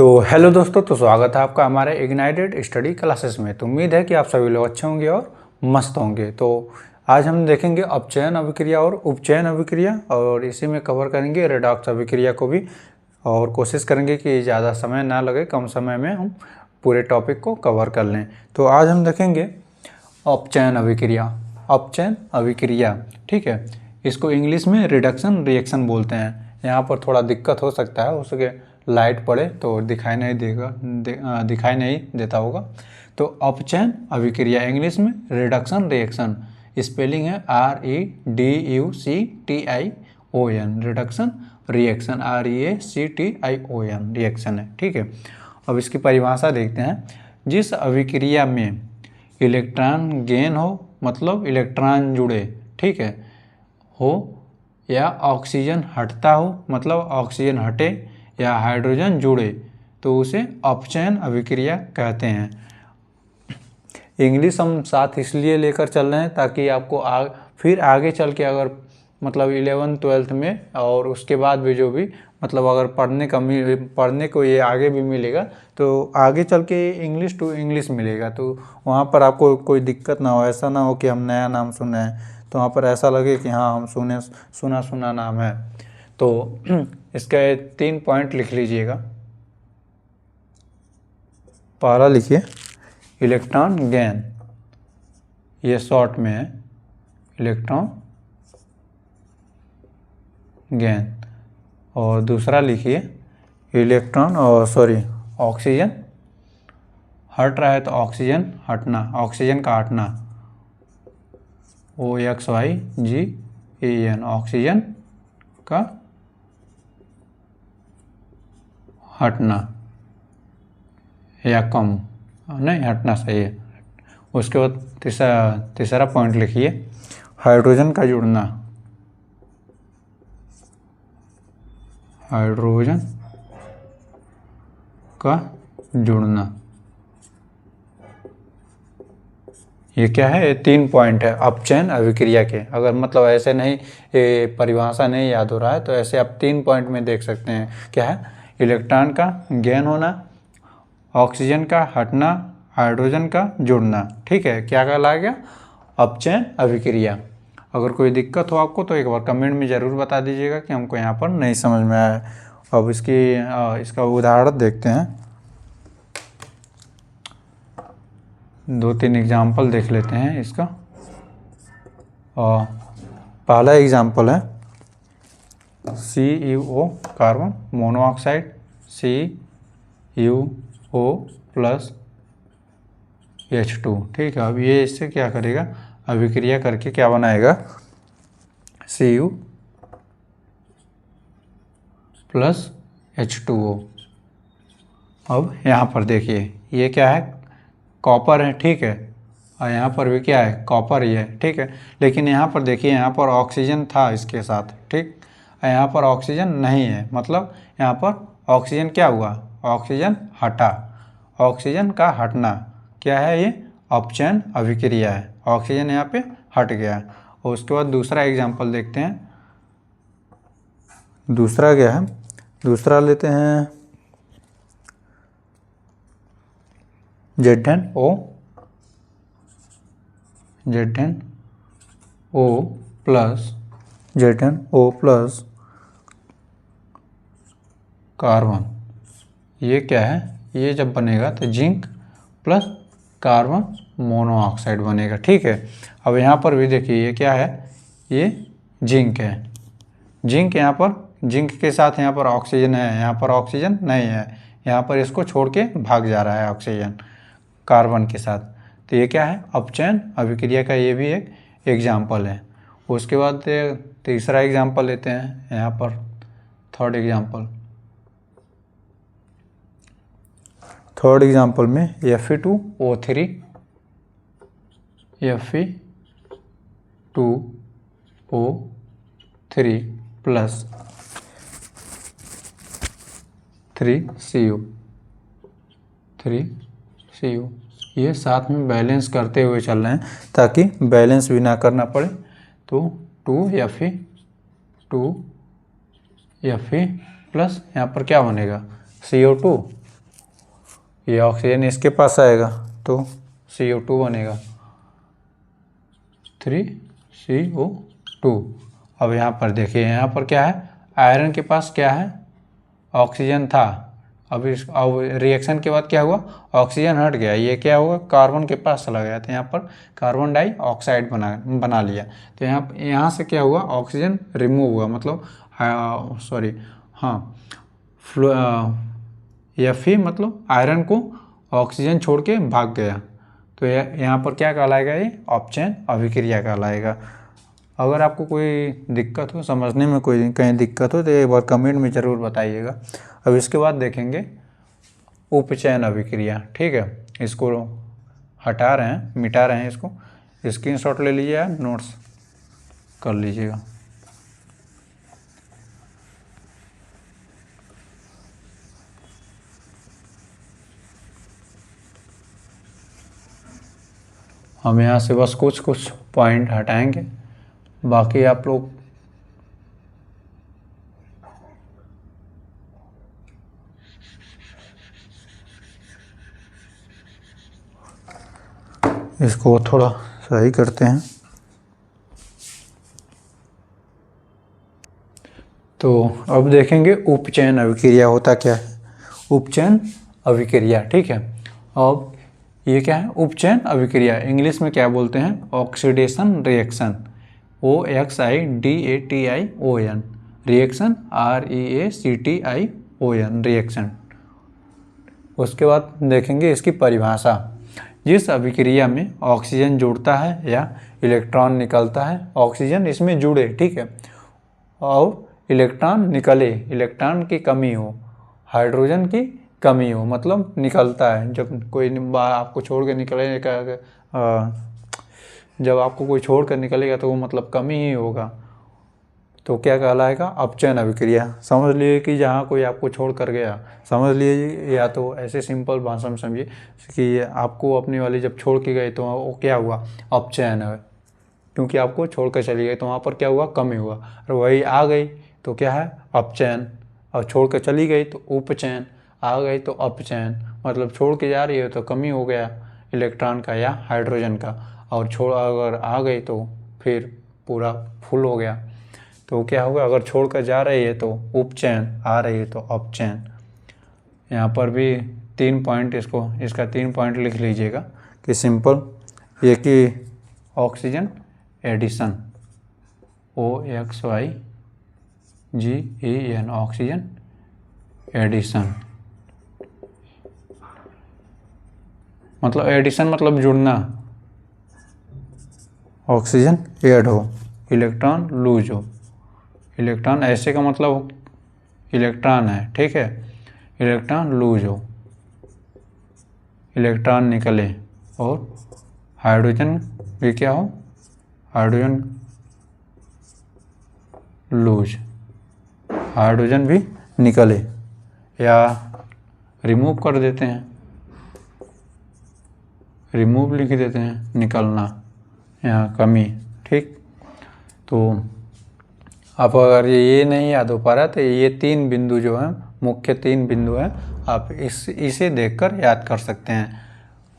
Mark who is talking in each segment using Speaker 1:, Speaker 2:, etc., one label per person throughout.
Speaker 1: तो हेलो दोस्तों, तो स्वागत है आपका हमारे इग्नाइटेड स्टडी क्लासेस में। तो उम्मीद है कि आप सभी लोग अच्छे होंगे और मस्त होंगे। तो आज हम देखेंगे अपचयन अभिक्रिया और उपचयन अभिक्रिया, और इसी में कवर करेंगे रेडॉक्स अभिक्रिया को भी, और कोशिश करेंगे कि ज़्यादा समय ना लगे, कम समय में हम पूरे टॉपिक को कवर कर लें। तो आज हम देखेंगे अपचयन अभिक्रिया। अपचयन अभिक्रिया, ठीक है, इसको इंग्लिश में रिडक्शन रिएक्शन बोलते हैं। यहाँ पर थोड़ा दिक्कत हो सकता है, उसके लाइट पड़े तो दिखाई नहीं दिखाई नहीं देता होगा। तो अपचयन अभिक्रिया इंग्लिश में रिडक्शन रिएक्शन, स्पेलिंग है REDUCTION, reduction reaction REACTION, reaction है, ठीक है। अब इसकी परिभाषा देखते हैं। जिस अभिक्रिया में इलेक्ट्रॉन गेन हो, मतलब इलेक्ट्रॉन जुड़े, ठीक है, हो, या ऑक्सीजन हटता हो, मतलब ऑक्सीजन हटे, या हाइड्रोजन जुड़े, तो उसे अपचयन अभिक्रिया कहते हैं। इंग्लिश हम साथ इसलिए लेकर चल रहे हैं ताकि आपको फिर आगे चल के अगर मतलब 11th-12th में और उसके बाद भी जो भी मतलब अगर पढ़ने को ये आगे भी मिलेगा, तो आगे चल के इंग्लिश टू इंग्लिश मिलेगा, तो वहाँ पर आपको कोई दिक्कत ना हो। ऐसा ना हो कि हम नया नाम सुने हैं तो वहाँ पर ऐसा लगे कि हाँ हम सुना नाम है। तो इसके 3 पॉइंट लिख लीजिएगा। पहला लिखिए इलेक्ट्रॉन गेन, ये शॉर्ट में है इलेक्ट्रॉन गेन। और दूसरा लिखिए ऑक्सीजन हट रहा है तो ऑक्सीजन हटना, ऑक्सीजन का हटना, OXYGEN, ऑक्सीजन का हटना या कम नहीं हटना, सही है। उसके बाद तीसरा पॉइंट लिखिए हाइड्रोजन का जुड़ना, हाइड्रोजन का जुड़ना। ये क्या है? ये 3 पॉइंट है अपचयन अभिक्रिया के। अगर मतलब ऐसे नहीं, ये परिभाषा नहीं याद हो रहा है तो ऐसे आप 3 पॉइंट में देख सकते हैं। क्या है? इलेक्ट्रॉन का गेन होना, ऑक्सीजन का हटना, हाइड्रोजन का जुड़ना, ठीक है। क्या कहलाएगा? अपचयन अभिक्रिया। अगर कोई दिक्कत हो आपको तो एक बार कमेंट में ज़रूर बता दीजिएगा कि हमको यहाँ पर नहीं समझ में आया। अब इसका उदाहरण देखते हैं। 2-3 एग्जाम्पल देख लेते हैं इसका। पहला एग्जाम्पल है CuO carbon monoxide, CuO plus H2, ठीक है। अब ये इससे क्या करेगा? अभिक्रिया करके क्या बनाएगा? Cu plus H2O। अब यहाँ पर देखिए ये क्या है? कॉपर है, ठीक है, और यहाँ पर भी क्या है? कॉपर ही है, ठीक है। लेकिन यहाँ पर देखिए, यहाँ पर ऑक्सीजन था इसके साथ, ठीक, और यहाँ पर ऑक्सीजन नहीं है, मतलब यहाँ पर ऑक्सीजन क्या हुआ? ऑक्सीजन हटा, ऑक्सीजन का हटना क्या है? ये अपचयन अभिक्रिया है। ऑक्सीजन यहाँ पे हट गया। और उसके बाद दूसरा एग्जाम्पल देखते हैं। दूसरा क्या है? दूसरा लेते हैं ZnO प्लस कार्बन। ये क्या है? ये जब बनेगा तो जिंक प्लस कार्बन मोनोऑक्साइड बनेगा, ठीक है। अब यहाँ पर भी देखिए ये क्या है? ये जिंक है। जिंक यहाँ पर, जिंक के साथ यहाँ पर ऑक्सीजन है, यहाँ पर ऑक्सीजन नहीं है, यहाँ पर इसको छोड़ के भाग जा रहा है ऑक्सीजन कार्बन के साथ। तो ये क्या है? अपचयन अभिक्रिया का ये भी एक एग्जाम्पल है। उसके बाद तीसरा एग्जाम्पल लेते हैं यहाँ पर, थर्ड एग्जाम्पल में Fe2O3 प्लस 3Cu, ये साथ में बैलेंस करते हुए चल रहे हैं ताकि बैलेंस भी ना करना पड़े। तो 2Fe प्लस यहाँ पर क्या बनेगा? CO2 ये ऑक्सीजन इसके पास आएगा तो CO2 बनेगा, 3CO2। अब यहाँ पर देखिए, यहाँ पर क्या है, आयरन के पास क्या है, ऑक्सीजन था। अब रिएक्शन के बाद क्या हुआ, ऑक्सीजन हट गया, ये क्या हुआ, कार्बन के पास चला गया, तो यहाँ पर कार्बन डाइऑक्साइड बना लिया। तो यहाँ से क्या हुआ, ऑक्सीजन रिमूव हुआ, मतलब सॉरी हाँ, Fe मतलब आयरन को ऑक्सीजन छोड़ के भाग गया। तो यहाँ पर क्या कहलाएगा, ये अपचयन अभिक्रिया कहलाएगा। अगर आपको कोई दिक्कत हो, समझने में कोई कहीं दिक्कत हो, तो एक बार कमेंट में ज़रूर बताइएगा। अब इसके बाद देखेंगे उपचयन अभिक्रिया। ठीक है, इसको हटा रहे हैं, मिटा रहे हैं, इसको स्क्रीनशॉट ले लीजिए, आप नोट्स कर लीजिएगा। हम यहाँ से बस कुछ कुछ पॉइंट हटाएंगे, बाकी आप लोग इसको थोड़ा सही करते हैं। तो अब देखेंगे उपचयन अभिक्रिया होता क्या है, उपचयन अभिक्रिया। ठीक है, अब ये क्या है, उपचयन अभिक्रिया इंग्लिश में क्या बोलते हैं, oxidation reaction, OXIDATION, reaction REACTION, reaction. उसके बाद देखेंगे इसकी परिभाषा। जिस अभिक्रिया में ऑक्सीजन जुड़ता है या इलेक्ट्रॉन निकलता है, ऑक्सीजन इसमें जुड़े, ठीक है, और इलेक्ट्रॉन निकले, इलेक्ट्रॉन की कमी हो, हाइड्रोजन की कमी हो, मतलब निकलता है। जब कोई आपको छोड़ के निकलेगा, जब आपको कोई छोड़ कर निकलेगा तो वो मतलब कमी ही होगा, तो क्या कहलाएगा, अपचयन अभिक्रिया। समझ लिए कि जहाँ कोई आपको छोड़ कर गया, समझ लीजिए, या तो ऐसे सिंपल भाषा में समझिए कि आपको अपनी वाली जब छोड़ के गए तो वो क्या हुआ, अपचयन है, क्योंकि आपको छोड़ कर चली गई तो वहाँ पर क्या हुआ, कमी हुआ। और वही आ गई तो क्या है, अपचयन। और छोड़ कर चली गई तो उपचयन, आ गई तो अपचयन, मतलब छोड़ के जा रही है तो कमी हो गया इलेक्ट्रॉन का या हाइड्रोजन का, और अगर आ गई तो फिर पूरा फुल हो गया। तो क्या होगा, अगर छोड़ कर जा रही है तो उपचयन, आ रही है तो अपचयन। यहाँ पर भी 3 पॉइंट, इसका 3 पॉइंट लिख लीजिएगा कि सिंपल ये कि oxygen addition, OXYGEN, oxygen addition, मतलब एडिशन मतलब जुड़ना, ऑक्सीजन ऐड हो, इलेक्ट्रॉन लूज हो। इलेक्ट्रॉन ऐसे का मतलब इलेक्ट्रॉन है, ठीक है, इलेक्ट्रॉन लूज हो, इलेक्ट्रॉन निकले, और हाइड्रोजन भी क्या हो, हाइड्रोजन लूज, हाइड्रोजन भी निकले, या रिमूव कर देते हैं, रिमूव लिख देते हैं, निकलना, यहाँ कमी। ठीक, तो आप अगर ये नहीं याद हो पा रहा तो ये 3 बिंदु जो हैं, मुख्य 3 बिंदु हैं, आप इसे देखकर याद कर सकते हैं।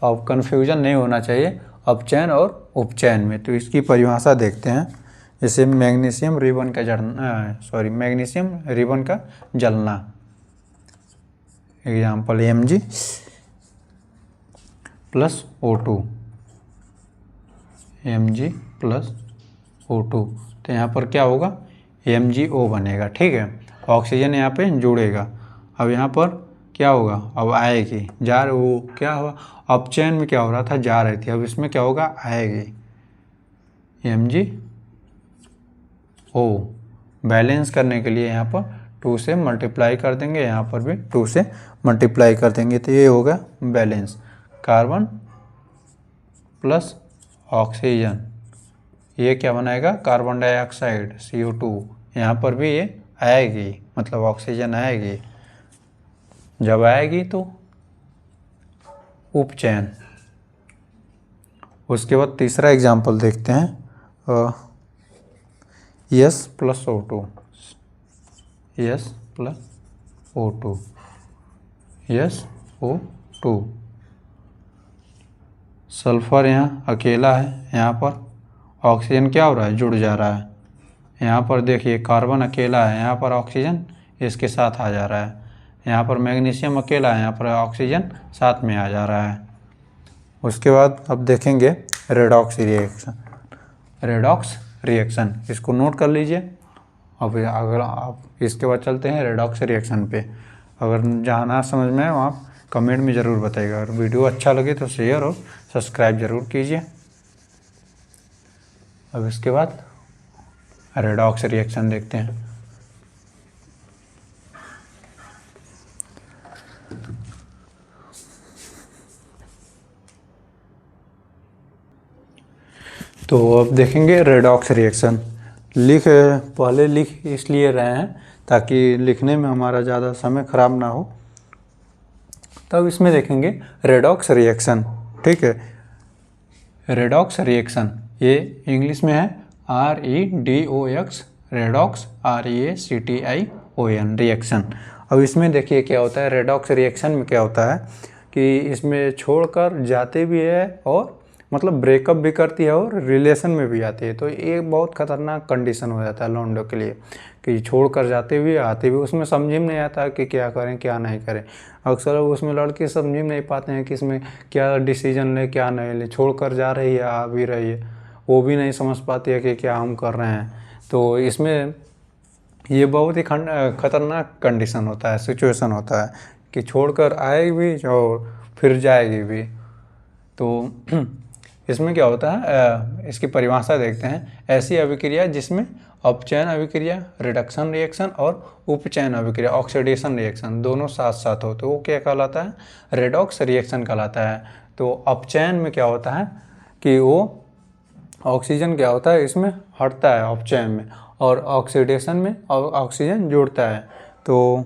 Speaker 1: अब कन्फ्यूजन नहीं होना चाहिए अपचयन और उपचयन में। तो इसकी परिभाषा देखते हैं, जैसे मैग्नीशियम रिबन का मैग्नीशियम रिबन का जलना, example Mg plus O2, Mg plus O2, तो यहाँ पर क्या होगा, MgO बनेगा। ठीक है, ऑक्सीजन यहाँ पे जुड़ेगा। अब यहाँ पर क्या होगा, अब आएगी, वो क्या हुआ, अपचयन में क्या हो रहा था, जा रही थी, अब इसमें क्या होगा, आएगी, MgO। बैलेंस करने के लिए यहाँ पर 2 से मल्टीप्लाई कर देंगे, यहाँ पर भी 2 से मल्टीप्लाई कर देंगे, तो ये होगा बैलेंस, कार्बन प्लस ऑक्सीजन, ये क्या बनाएगा, कार्बन डाइऑक्साइड CO2। यहाँ पर भी ये आएगी, मतलब ऑक्सीजन आएगी, जब आएगी तो उपचयन। उसके बाद तीसरा एग्जाम्पल देखते हैं, S plus O2, S plus O2, SO2, 2। Sulphur यहाँ अकेला है, यहाँ पर ऑक्सीजन क्या हो रहा है, जुड़ जा रहा है। यहाँ पर देखिए कार्बन अकेला है, यहाँ पर ऑक्सीजन इसके साथ आ जा रहा है। यहाँ पर मैग्नीशियम अकेला है, यहाँ पर ऑक्सीजन साथ में आ जा रहा है। उसके बाद अब देखेंगे रेडॉक्स रिएक्शन। रेडॉक्स रिएक्शन इसको नोट कर लीजिए। अब अगर आप इसके बाद चलते हैं रेडॉक्स रिएक्शन पे। अगर जहाँ ना समझ में आए आप कमेंट में ज़रूर बताइएगा। अगर वीडियो अच्छा लगे तो शेयर और सब्सक्राइब ज़रूर कीजिए। अब इसके बाद रेडॉक्स रिएक्शन देखते हैं। तो अब देखेंगे रेडॉक्स रिएक्शन। पहले लिख इसलिए रहे हैं ताकि लिखने में हमारा ज़्यादा समय ख़राब ना हो। तब इसमें देखेंगे रेडॉक्स रिएक्शन, ठीक है। रेडॉक्स रिएक्शन ये इंग्लिश में है REDOX, रेडॉक्स REACTION रिएक्शन। अब इसमें देखिए क्या होता है, रेडॉक्स रिएक्शन में क्या होता है कि इसमें छोड़कर जाते भी है और मतलब ब्रेकअप भी करती है और रिलेशन में भी आती है। तो ये बहुत ख़तरनाक कंडीशन हो जाता है लौंडों के लिए कि छोड़कर जाते भी आते भी, उसमें समझ में नहीं आता कि क्या करें क्या नहीं करें। अक्सर उसमें लड़के समझ में नहीं पाते हैं कि इसमें क्या डिसीजन ले क्या नहीं ले। छोड़कर जा रही है आ भी रही है, वो भी नहीं समझ पाती है कि क्या हम कर रहे हैं। तो इसमें ये बहुत ही खतरनाक कंडीशन होता है, सिचुएशन होता है कि छोड़कर आएगी भी और फिर जाएगी भी। तो इसमें क्या होता है, इसकी परिभाषा देखते हैं। ऐसी अभिक्रिया जिसमें अपचयन अभिक्रिया, रिडक्शन रिएक्शन और उपचयन अभिक्रिया, ऑक्सीडेशन रिएक्शन दोनों साथ साथ हो तो वो क्या कहलाता है, रेडॉक्स रिएक्शन कहलाता है। तो अपचयन में क्या होता है कि वो ऑक्सीजन क्या होता है इसमें हटता है अपचयन में, और ऑक्सीडेशन में ऑक्सीजन जुड़ता है। तो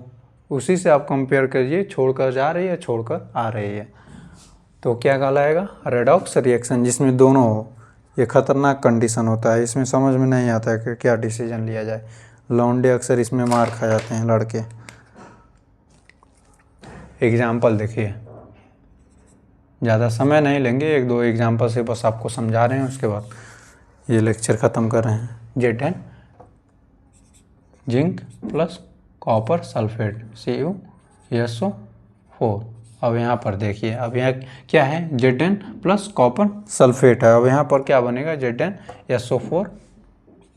Speaker 1: उसी से आप कंपेयर करिए, छोड़कर जा रही है छोड़कर आ रही है तो क्या कहलाएगा, रेडॉक्स रिएक्शन जिसमें दोनों हो। ये खतरनाक कंडीशन होता है, इसमें समझ में नहीं आता है कि क्या डिसीजन लिया जाए। लौंडे अक्सर इसमें मार खा जाते हैं लड़के। एग्जाम्पल देखिए, ज़्यादा समय नहीं लेंगे, एक दो एग्जाम्पल से बस आपको समझा रहे हैं, उसके बाद ये लेक्चर ख़त्म कर रहे हैं। Z10 zinc plus copper sulphate CuSO4। अब यहाँ पर देखिए, अब यहाँ क्या है, Z10 प्लस कॉपर सल्फेट है। अब यहाँ पर क्या बनेगा, Z10SO4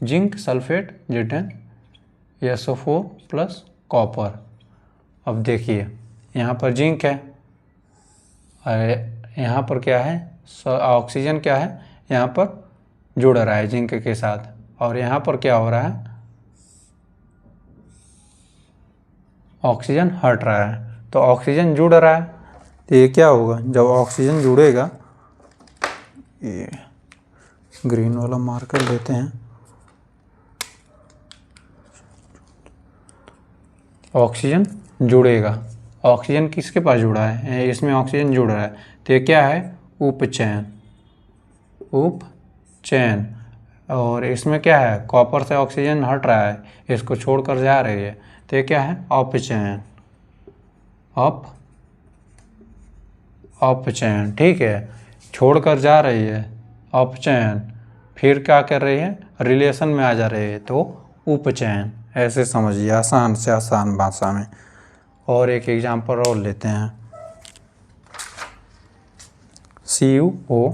Speaker 1: zinc sulphate Z10SO4 plus copper. अब देखिए यहाँ पर जिंक है, अरे यहाँ पर क्या है, ऑक्सीजन क्या है यहाँ पर जुड़ रहा है जिंक के साथ, और यहाँ पर क्या हो रहा है, ऑक्सीजन हट रहा है। तो ऑक्सीजन जुड़ रहा है तो ये क्या होगा, जब ऑक्सीजन जुड़ेगा, ये ग्रीन वाला मार्कर लेते हैं, ऑक्सीजन जुड़ेगा। ऑक्सीजन किसके पास जुड़ा है, इसमें ऑक्सीजन जुड़ रहा है तो ये क्या है, उपचयन। उपचयन। और इसमें क्या है, कॉपर से ऑक्सीजन हट रहा है, इसको छोड़कर जा रही है तो ये क्या है, अपचयन। अपचयन, ठीक है, छोड़कर जा रही है अपचयन, फिर क्या कर रही है, रिलेशन में आ जा रही है तो उपचयन। ऐसे समझिए आसान से आसान भाषा में। और एक एग्जांपल और लेते हैं, CuO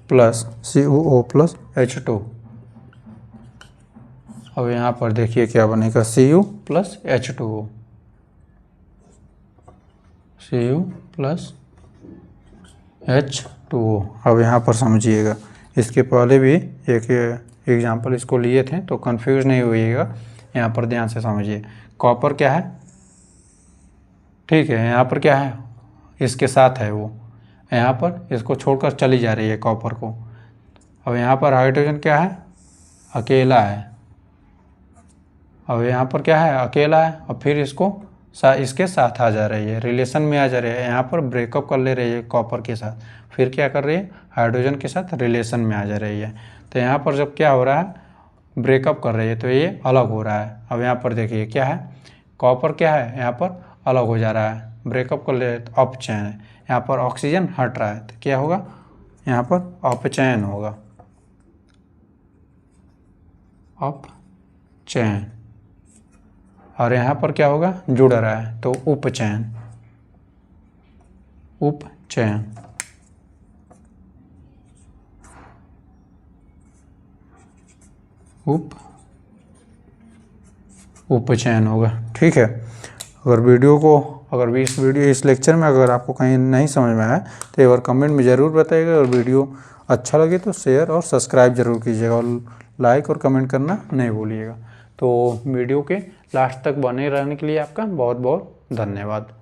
Speaker 1: प्लस H2। अब यहाँ पर देखिए क्या बनेगा, Cu plus H2O, Cu plus H2O। अब यहाँ पर समझिएगा, इसके पहले भी एक एग्जांपल इसको लिए थे तो कंफ्यूज नहीं होइएगा, यहाँ पर ध्यान से समझिए। कॉपर क्या है, ठीक है, यहाँ पर क्या है, इसके साथ है वो, यहाँ पर इसको छोड़कर चली जा रही है कॉपर को। अब यहाँ पर हाइड्रोजन क्या है, अकेला है। अब यहाँ पर क्या है, अकेला है, और फिर इसके साथ आ जा रही है, रिलेशन में आ जा रही है। यहाँ पर ब्रेकअप कर ले रही है कॉपर के साथ, फिर क्या कर रही है, हाइड्रोजन के साथ रिलेशन में आ जा रही है। तो यहाँ पर जब क्या हो रहा है, ब्रेकअप कर रही है तो ये अलग हो रहा है। अब यहाँ पर देखिए क्या है, कॉपर क्या है यहाँ पर अलग हो जा रहा है, ब्रेकअप कर ले तो अपचयन है। यहाँ पर ऑक्सीजन हट रहा है तो क्या होगा, यहाँ पर अपचयन होगा, अपचयन। और यहाँ पर क्या होगा, जुड़ रहा है तो उपचयन, उपचयन। उपचयन होगा। ठीक है। अगर इस लेक्चर में अगर आपको कहीं नहीं समझ में आया तो एक बार कमेंट में ज़रूर बताइएगा, और वीडियो अच्छा लगे तो शेयर और सब्सक्राइब जरूर कीजिएगा, और लाइक और कमेंट करना नहीं भूलिएगा। तो वीडियो के लास्ट तक बने रहने के लिए आपका बहुत बहुत धन्यवाद।